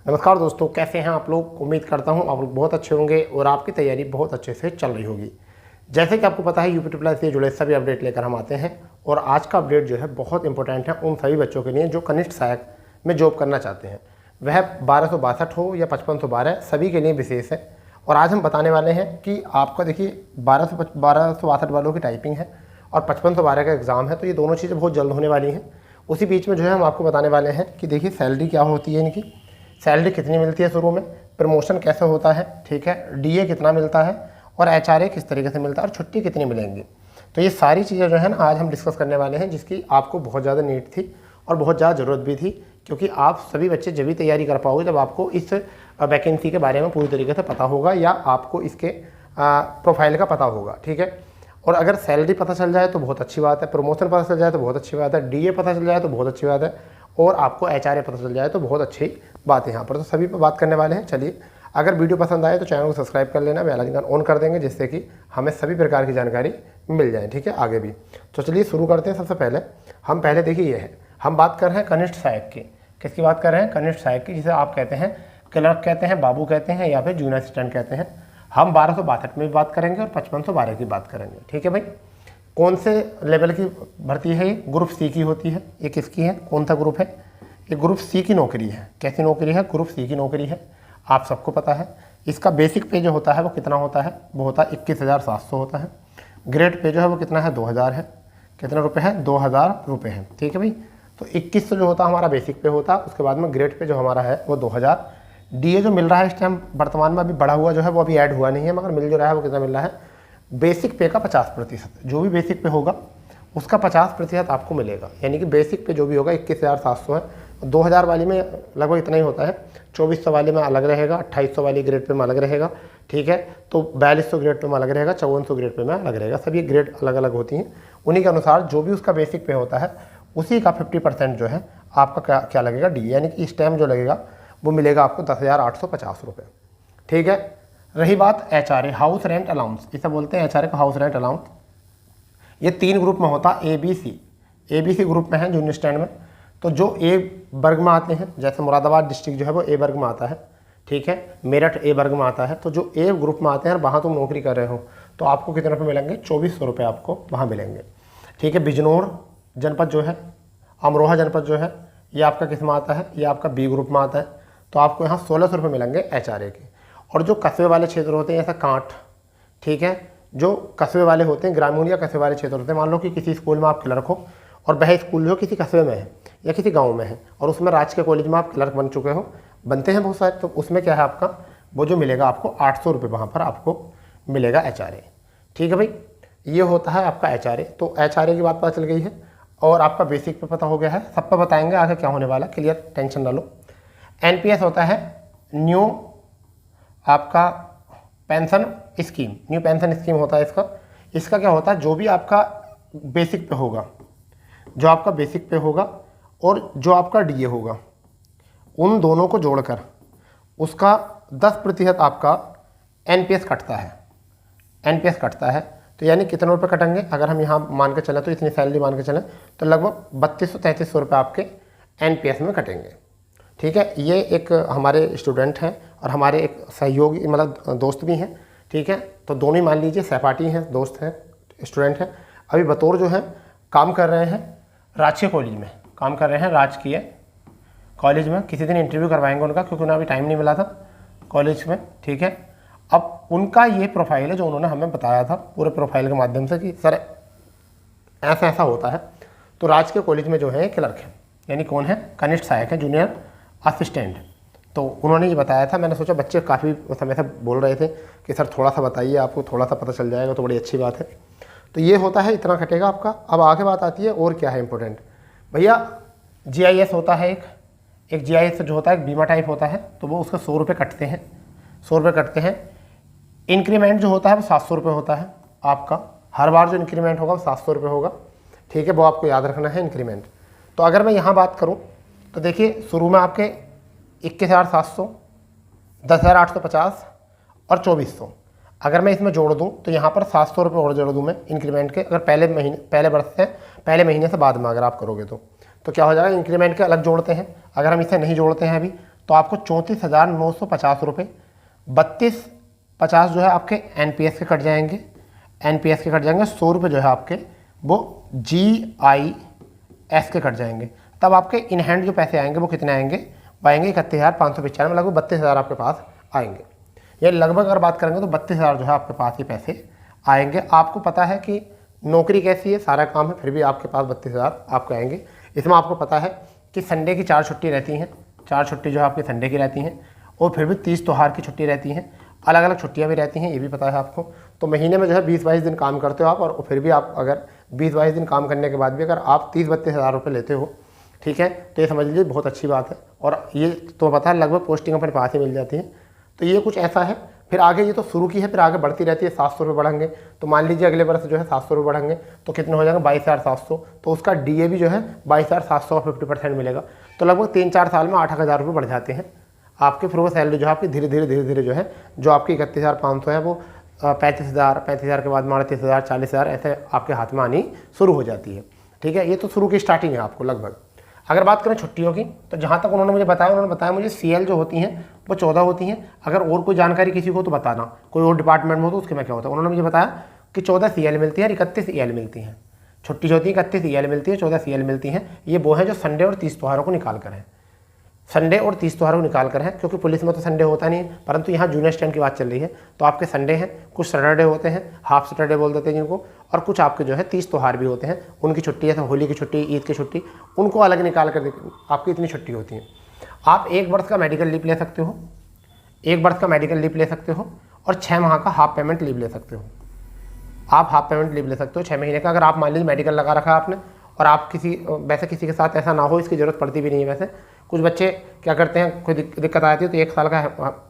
नमस्कार दोस्तों, कैसे हैं आप लोग। उम्मीद करता हूं आप लोग बहुत अच्छे होंगे और आपकी तैयारी बहुत अच्छे से चल रही होगी। जैसे कि आपको पता है यूपी ट्रिपल से जुड़े सभी अपडेट लेकर हम आते हैं और आज का अपडेट जो है बहुत इंपॉर्टेंट है उन सभी बच्चों के लिए जो कनिष्ठ सहायक में जॉब करना चाहते हैं। वह 1262 हो या 5512 सभी के लिए विशेष है। और आज हम बताने वाले हैं कि आपका देखिए 1262 वालों की टाइपिंग है और 5512 का एग्ज़ाम है, तो ये दोनों चीज़ें बहुत जल्द होने वाली हैं। उसी बीच में जो है हम आपको बताने वाले हैं कि देखिए सैलरी क्या होती है, इनकी सैलरी कितनी मिलती है शुरू में, प्रमोशन कैसे होता है, ठीक है, डीए कितना मिलता है और एचआरए किस तरीके से मिलता है और छुट्टी कितनी मिलेंगी। तो ये सारी चीज़ें जो है ना आज हम डिस्कस करने वाले हैं, जिसकी आपको बहुत ज़्यादा नीड थी और बहुत ज़्यादा ज़रूरत भी थी, क्योंकि आप सभी बच्चे जब भी तैयारी कर पाओगे जब आपको इस वैकेंसी के बारे में पूरी तरीके से पता होगा या आपको इसके प्रोफाइल का पता होगा, ठीक है। और अगर सैलरी पता चल जाए तो बहुत अच्छी बात है, प्रमोशन पता चल जाए तो बहुत अच्छी बात है, डीए पता चल जाए तो बहुत अच्छी बात है और आपको एचआरए पता चल जाए तो बहुत अच्छी बात है यहाँ पर। तो सभी पर बात करने वाले हैं। चलिए, अगर वीडियो पसंद आए तो चैनल को सब्सक्राइब कर लेना, बेल आइकन ऑन कर देंगे, जिससे कि हमें सभी प्रकार की जानकारी मिल जाए, ठीक है, आगे भी। तो चलिए शुरू करते हैं। सबसे पहले हम देखिए ये है, हम बात कर रहे हैं कनिष्ठ सहायक की। किसकी बात कर रहे हैं? कनिष्ठ सहायक की, जिसे आप कहते हैं क्लर्क कहते हैं, बाबू कहते हैं या फिर जूनियर असिस्टेंट कहते हैं। हम 1262 में भी बात करेंगे और 5512 की बात करेंगे, ठीक है भाई। कौन से लेवल की भर्ती है? ये ग्रुप सी की होती है। ये किसकी है? कौन सा ग्रुप है? ये ग्रुप सी की नौकरी है। कैसी नौकरी है? ग्रुप सी की नौकरी है, आप सबको पता है। इसका बेसिक पे जो होता है वो कितना होता है? वो होता है 21,700 होता है। ग्रेड पे जो है वो कितना है? 2000 है। कितना रुपये है? 2000 रुपये है, ठीक है भाई। तो 2100 जो होता है हमारा बेसिक पे होता है, उसके बाद में ग्रेड पे जो हमारा है वो 2000। डीए जो मिल रहा है इस टाइम वर्तमान में अभी बढ़ा हुआ जो है वो अभी ऐड हुआ नहीं है, मगर मिल जो रहा है वो कितना मिल रहा है? बेसिक पे का 50%। जो भी बेसिक पे होगा उसका 50% आपको मिलेगा, यानी कि बेसिक पे जो भी होगा 21,700 है। 2000 वाली में लगभग इतना ही होता है, 2400 वाले में अलग रहेगा, 2800 वाली ग्रेड पे में अलग रहेगा, ठीक है। तो 4200 ग्रेड पे में अलग रहेगा, 5400 ग्रेड पे में अलग रहेगा। सब ये ग्रेड अलग अलग होती हैं। उन्हीं के अनुसार जो भी उसका बेसिक पे होता है उसी का 50% जो है आपका क्या लगेगा? डी, यानी कि इस टाइम जो लगेगा वो मिलेगा आपको 10,850 रुपये, ठीक है। रही बात एचआरए, हाउस रेंट अलाउंस, इसे बोलते हैं एचआरए का हाउस रेंट अलाउंस। ये 3 ग्रुप में होता है, एबीसी ग्रुप में है जूनियर स्टैंड में। तो जो ए वर्ग में आते हैं, जैसे मुरादाबाद डिस्ट्रिक्ट जो है वो ए वर्ग में आता है, ठीक है, मेरठ ए वर्ग में आता है। तो जो ए ग्रुप में आते हैं वहाँ तुम नौकरी कर रहे हो तो आपको कितने रुपये मिलेंगे? 2400 रुपये आपको वहाँ मिलेंगे, ठीक है। बिजनौर जनपद जो है, अमरोहा जनपद जो है, ये आपका किस में आता है? ये आपका बी ग्रुप में आता है। तो आपको यहाँ 1600 रुपये मिलेंगे एचआरए के। और जो कस्बे वाले क्षेत्र होते हैं जैसे कांठ, ठीक है, जो कस्बे वाले होते हैं, ग्रामीण या कस्बे वाले क्षेत्र होते हैं, मान लो कि किसी स्कूल में आप क्लर्क हो और वह स्कूल जो किसी कस्बे में है या किसी गांव में है और उसमें राजकीय कॉलेज में आप क्लर्क बन चुके हो, बनते हैं बहुत सारे, तो उसमें क्या है आपका वो जो मिलेगा आपको 800 रुपये वहाँ पर आपको मिलेगा एचआरए, ठीक है भाई। ये होता है आपका एचआरए। तो एचआरए की बात पता चल गई है और आपका बेसिक पे पता हो गया है। सब पे बताएंगे आगे क्या होने वाला, क्लियर, टेंशन ना लो। एनपीएस होता है न्यू आपका pension scheme, new pension scheme होता है इसका। इसका क्या होता है? जो भी आपका बेसिक पे होगा, जो आपका बेसिक पे होगा और जो आपका डीए होगा, उन दोनों को जोड़कर उसका 10% आपका एनपीएस कटता है। एनपीएस कटता है तो यानी कितने रुपये कटेंगे? अगर हम यहाँ मान के चलें तो इतनी सैलरी मान के चलें तो लगभग 3200-3300 रुपये आपके एनपीएस में कटेंगे, ठीक है। ये एक हमारे स्टूडेंट हैं और हमारे एक सहयोगी मतलब दोस्त भी हैं, ठीक है। तो दोनों ही मान लीजिए सहपाठी हैं, दोस्त हैं, स्टूडेंट हैं। अभी बतौर जो है काम कर रहे हैं राजकीय कॉलेज में, काम कर रहे हैं राजकीय कॉलेज में। किसी दिन इंटरव्यू करवाएंगे उनका, क्योंकि उन्हें अभी टाइम नहीं मिला था कॉलेज में, ठीक है। अब उनका ये प्रोफाइल है जो उन्होंने हमें बताया था पूरे प्रोफाइल के माध्यम से कि सर ऐसा ऐसा होता है। तो राजकीय कॉलेज में जो है क्लर्क है, यानी कौन है? कनिष्ठ सहायक है, जूनियर असिस्टेंट। तो उन्होंने ये बताया था। मैंने सोचा बच्चे काफ़ी समय से बोल रहे थे कि सर थोड़ा सा बताइए, आपको थोड़ा सा पता चल जाएगा तो बड़ी अच्छी बात है। तो ये होता है, इतना कटेगा आपका। अब आगे बात आती है और क्या है इंपॉर्टेंट भैया, जीआईएस होता है एक जीआईएस जो होता है एक बीमा टाइप होता है, तो वो उसका 100 रुपये कटते हैं, 100 रुपये कटते हैं। इंक्रीमेंट जो होता है वो 700 रुपये होता है आपका। हर बार जो इंक्रीमेंट होगा वो 700 रुपये होगा, ठीक है, वो आपको याद रखना है इंक्रीमेंट। तो अगर मैं यहाँ बात करूँ तो देखिए शुरू में आपके 21,700, 10,850 और 2400। अगर मैं इसमें जोड़ दूं तो यहाँ पर 700 रुपये और जोड़ दूं मैं इंक्रीमेंट के। अगर पहले महीने से बाद में अगर आप करोगे तो क्या हो जाएगा? इंक्रीमेंट के अलग जोड़ते हैं। अगर हम इसे नहीं जोड़ते हैं अभी तो आपको 34,950 रुपये 3250 जो है आपके NPS के कट जाएंगे, NPS के कट जाएंगे। 100 रुपये जो है आपके वो GIS के कट जाएंगे। तब आपके इन हैंड जो पैसे आएंगे वो कितने आएंगे? वो आएंगे 31,595, लगभग 32,000 आपके पास आएंगे। ये लगभग अगर बात करेंगे तो 32,000 जो है आपके पास ये पैसे आएंगे। आपको पता है कि नौकरी कैसी है, सारा काम है, फिर भी आपके पास 32,000 आपके आएंगे। इसमें आपको पता है कि संडे की 4 छुट्टी रहती हैं, 4 छुट्टी जो है आपकी संडे की रहती हैं, और फिर भी 30 त्योहार की छुट्टी रहती हैं, अलग अलग छुट्टियां भी रहती हैं, ये भी पता है आपको। तो महीने में जो है 20-22 दिन काम करते हो आप, और फिर भी आप अगर 20-22 दिन काम करने के बाद भी अगर आप 30-32,000 रुपये लेते हो, ठीक है, तो ये समझ लीजिए बहुत अच्छी बात है। और ये तो पता है लगभग पोस्टिंग अपने पास ही मिल जाती है। तो ये कुछ ऐसा है। फिर आगे ये तो शुरू की है, फिर आगे बढ़ती रहती है। 700 रुपये बढ़ेंगे, तो मान लीजिए अगले वर्ष जो है 700 रुपये बढ़ेंगे तो कितने हो जाएंगे? 22,700। तो उसका DA भी जो है 22,700 का 50% मिलेगा। तो लगभग 3-4 साल में 8,000 रुपये बढ़ जाते हैं आपके। फिर वो सैलरी जो है आपकी धीरे धीरे जो है, जो आपकी 31,500 है वो 35,000 के बाद 38,000, 40,000 ऐसे आपके हाथ में आनी शुरू हो जाती है। ठीक है, ये तो शुरू की स्टार्टिंग है आपको लगभग। अगर बात करें छुट्टियों की, तो जहाँ तक उन्होंने मुझे बताया मुझे CL जो होती हैं वो 14 होती हैं। अगर और कोई जानकारी किसी को तो बताना, कोई और डिपार्टमेंट में हो तो उसके में क्या होता है। उन्होंने मुझे बताया कि 14 CL मिलती है और 31 EL मिलती हैं। छुट्टी जो होती है 31 EL मिलती है, 14 CL मिलती हैं। ये वो हैं जो संडे और 30 त्योहारों को निकाल कर हैं, संडे और 30 त्योहारों को निकाल कर है, क्योंकि पुलिस में तो संडे होता नहीं है, परंतु यहाँ जूनियर स्टैंड की बात चल रही है। तो आपके संडे हैं, कुछ सैटरडे होते हैं, हाफ सैटरडे बोल देते हैं जिनको, और कुछ आपके जो है 30 त्योहार भी होते हैं, उनकी छुट्टी जैसे होली की छुट्टी, ईद की छुट्टी, उनको अलग निकाल कर आपकी इतनी छुट्टी होती है। आप 1 वर्ष का मेडिकल लीव ले सकते हो, 1 वर्ष का मेडिकल लीव ले सकते हो, और 6 माह का हाफ पेमेंट लीव ले सकते हो। आप हाफ पेमेंट लीव ले सकते हो 6 महीने का। अगर आप मान लीजिए मेडिकल लगा रखा है आपने, और आप वैसे किसी के साथ ऐसा ना हो, इसकी ज़रूरत पड़ती भी नहीं है। वैसे कुछ बच्चे क्या करते हैं, कोई दिक्कत आती है तो 1 साल का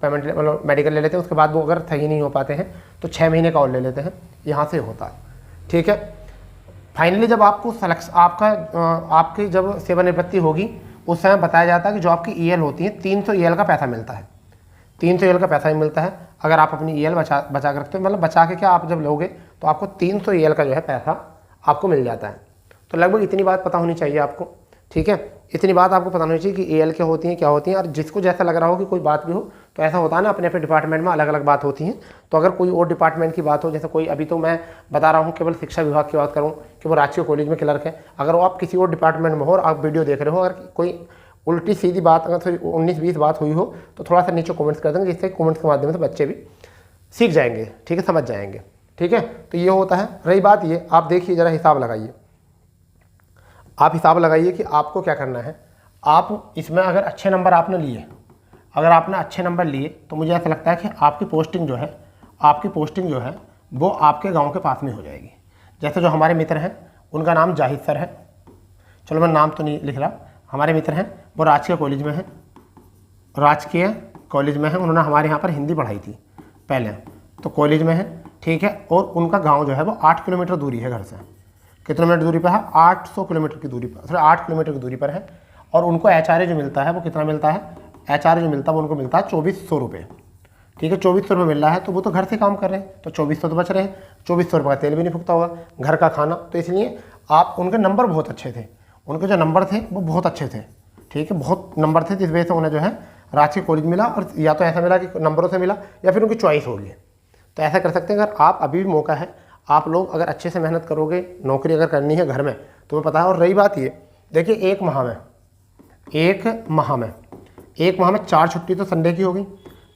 पेमेंट मतलब मेडिकल ले लेते हैं, उसके बाद वो अगर सही नहीं हो पाते हैं तो 6 महीने का और ले लेते हैं, यहाँ से होता है। ठीक है, फाइनली जब आपको आपकी जब सेवानिवृत्ति होगी उस समय बताया जाता है कि जो आपकी EL होती है 300 EL का पैसा मिलता है, 300 EL का पैसा ही मिलता है। अगर आप अपनी EL बचा के रखते हो, मतलब बचा के क्या आप जब लोगे तो आपको 300 EL का जो है पैसा आपको मिल जाता है। तो लगभग इतनी बात पता होनी चाहिए आपको। ठीक है, इतनी बात आपको पता होनी चाहिए कि EL क्या होती है, क्या होती है। और जिसको जैसा लग रहा हो कि कोई बात भी हो, तो ऐसा होता है ना, अपने अपने डिपार्टमेंट में अलग अलग बात होती है। तो अगर कोई और डिपार्टमेंट की बात हो, जैसे कोई अभी तो मैं बता रहा हूँ केवल शिक्षा विभाग की बात करूँ कि वो राजकीय कॉलेज में क्लर्क है, अगर वो आप किसी और डिपार्टमेंट में हो और आप वीडियो देख रहे हो, अगर कोई उल्टी सीधी बात अगर थोड़ी 19-20 बात हुई हो तो थोड़ा सा नीचे कमेंट्स कर देंगे, जिससे कमेंट्स के माध्यम से बच्चे भी सीख जाएंगे। ठीक है, समझ जाएंगे। ठीक है, तो ये होता है। रही बात ये, आप देखिए ज़रा हिसाब लगाइए, आप हिसाब लगाइए कि आपको क्या करना है। आप इसमें अगर अच्छे नंबर आपने लिए, अगर आपने अच्छे नंबर लिए तो मुझे ऐसा लगता है कि आपकी पोस्टिंग जो है वो आपके गांव के पास में हो जाएगी। जैसे जो हमारे मित्र हैं उनका नाम जाहिद सर है, चलो मैं नाम तो नहीं लिख रहा, हमारे मित्र हैं वो राजकीय कॉलेज में हैं, राजकीय कॉलेज में हैं। उन्होंने हमारे यहाँ पर हिंदी पढ़ाई थी पहले, तो कॉलेज में है। ठीक है, और उनका गाँव जो है वो 8 किलोमीटर दूरी है घर से। कितने मिनट दूरी पर है? 800 किलोमीटर की दूरी पर, 8 किलोमीटर की दूरी पर है। और उनको HRA जो मिलता है वो कितना मिलता है? HRA जो मिलता है वो उनको मिलता है 2400 रुपये। ठीक है, 2400 रुपये मिल रहा है, तो वो तो घर से काम कर रहे हैं, तो 2400 तो बच रहे हैं। 2400 रुपये का तेल भी नहीं फूकता होगा, घर का खाना। तो इसलिए आप, उनके नंबर बहुत अच्छे थे, उनके जो नंबर थे वो बहुत अच्छे थे। ठीक है, बहुत नंबर थे, जिस वजह से उन्हें जो है राजकीय कॉलेज मिला। और या तो ऐसा मिला कि नंबरों से मिला, या फिर उनकी चॉइस होगी। तो ऐसा कर सकते हैं। अगर आप अभी भी मौका है, आप लोग अगर अच्छे से मेहनत करोगे, नौकरी अगर करनी है घर में, तुम्हें पता है। और रही बात ये, देखिए एक माह में 4 छुट्टी तो संडे की हो गई,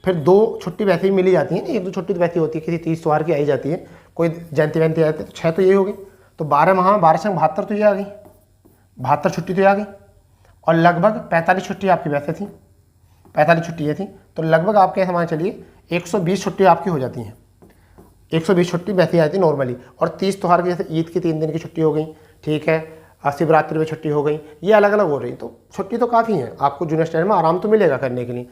फिर 2 छुट्टी वैसे ही मिली जाती है, 1-2 छुट्टी तो वैसी होती है, किसी 30 त्योहार की आई जाती है, कोई जयंती वयंती आती है, तो 6 तो ये हो गई। तो 12 माह में 12 संग 72 तो ये आ गई, 72 छुट्टी तो ये आ गई। और लगभग 45 छुट्टी आपकी वैसे थी, 45 छुट्टी ये थी, तो लगभग आपके मान चलिए 120 छुट्टी आपकी हो जाती हैं। 120 छुट्टी वैसे आती नॉर्मली। और 30 त्योहार की, जैसे ईद की 3 दिन की छुट्टी हो गई, ठीक है, शिवरात्रि में छुट्टी हो गई, ये अलग अलग हो रही। तो छुट्टी तो काफ़ी है, आपको जूनियर स्टैंड में आराम तो मिलेगा करने के लिए।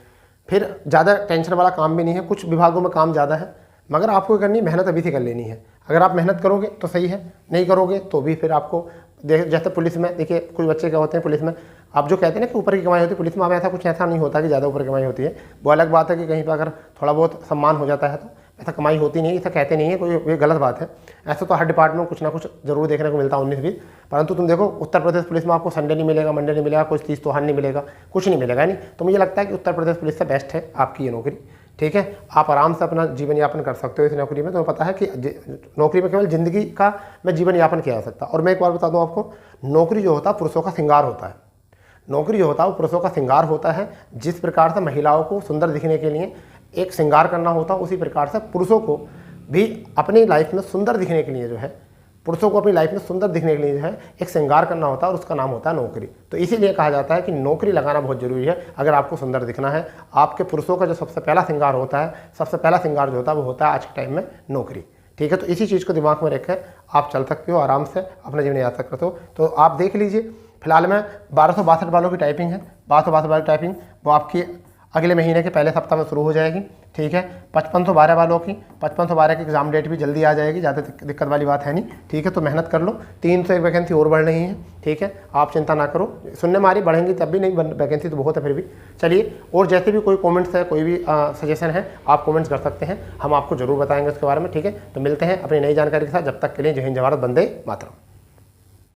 फिर ज़्यादा टेंशन वाला काम भी नहीं है, कुछ विभागों में काम ज़्यादा है, मगर आपको करनी मेहनत अभी से कर लेनी है। अगर आप मेहनत करोगे तो सही है, नहीं करोगे तो भी फिर आपको जैसे पुलिस में देखिए, कुछ बच्चे क्या होते हैं पुलिस में, आप जो कहते हैं ना कि ऊपर की कमाई होती है, पुलिस में अब ऐसा कुछ ऐसा नहीं होता कि ज़्यादा ऊपर कमाई होती है। वो अलग बात है कि कहीं पर अगर थोड़ा बहुत सम्मान हो जाता है तो, ऐसा कमाई होती नहीं है, ऐसा कहते नहीं है कोई, ये गलत बात है। ऐसा तो हर डिपार्टमेंट में कुछ ना कुछ जरूर देखने को मिलता है 19-20, परंतु तुम देखो उत्तर प्रदेश पुलिस में आपको संडे नहीं मिलेगा, मंडे नहीं मिलेगा, कुछ तीज त्योहार नहीं मिलेगा, कुछ नहीं मिलेगा नहीं। तो मुझे लगता है कि उत्तर प्रदेश पुलिस से बेस्ट है आपकी ये नौकरी, ठीक है। आप आराम से अपना जीवन यापन कर सकते हो इस नौकरी में। तुम्हें पता है कि नौकरी में केवल जिंदगी का में जीवन यापन किया जा सकता है। और मैं एक बार बता दूं आपको, नौकरी जो होता है पुरुषों का श्रृंगार होता है। नौकरी जो होता है वो पुरुषों का श्रृंगार होता है। जिस प्रकार से महिलाओं को सुंदर दिखने के लिए एक श्रृंगार करना होता है, उसी प्रकार से पुरुषों को भी अपनी लाइफ में सुंदर दिखने के लिए जो है, पुरुषों को अपनी लाइफ में सुंदर दिखने के लिए जो है एक श्रृंगार करना होता है, और उसका नाम होता है नौकरी। तो इसीलिए कहा जाता है कि नौकरी लगाना बहुत जरूरी है अगर आपको सुंदर दिखना है। आपके पुरुषों का जो सबसे पहला श्रृंगार होता है, सबसे पहला श्रृंगार जो होता है वो होता है आज के टाइम में नौकरी, ठीक है। तो इसी चीज़ को दिमाग में रखें, आप चल सकते हो आराम से, अपना जीवन यात्रा करते हो। तो आप देख लीजिए, फिलहाल में 1262 वालों की टाइपिंग है, 1262 वाली टाइपिंग वो आपकी अगले महीने के पहले सप्ताह में शुरू हो जाएगी, ठीक है। 5512 वालों की 5512 की एग्जाम डेट भी जल्दी आ जाएगी, ज़्यादा दिक्कत वाली बात है नहीं, ठीक है। तो मेहनत कर लो, 301 वैकेंसी और बढ़ रही है, ठीक है। आप चिंता ना करो, सुनने में आ रही बढ़ेंगी तब भी नहीं, वैकेंसी तो बहुत है फिर भी। चलिए, और जैसे भी कोई कमेंट्स है, कोई भी सजेशन है, आप कमेंट्स कर सकते हैं, हम आपको जरूर बताएंगे उसके बारे में, ठीक है। तो मिलते हैं अपनी नई जानकारी के साथ, जब तक के लिए जय हिंद जय भारत, वंदे मातरम।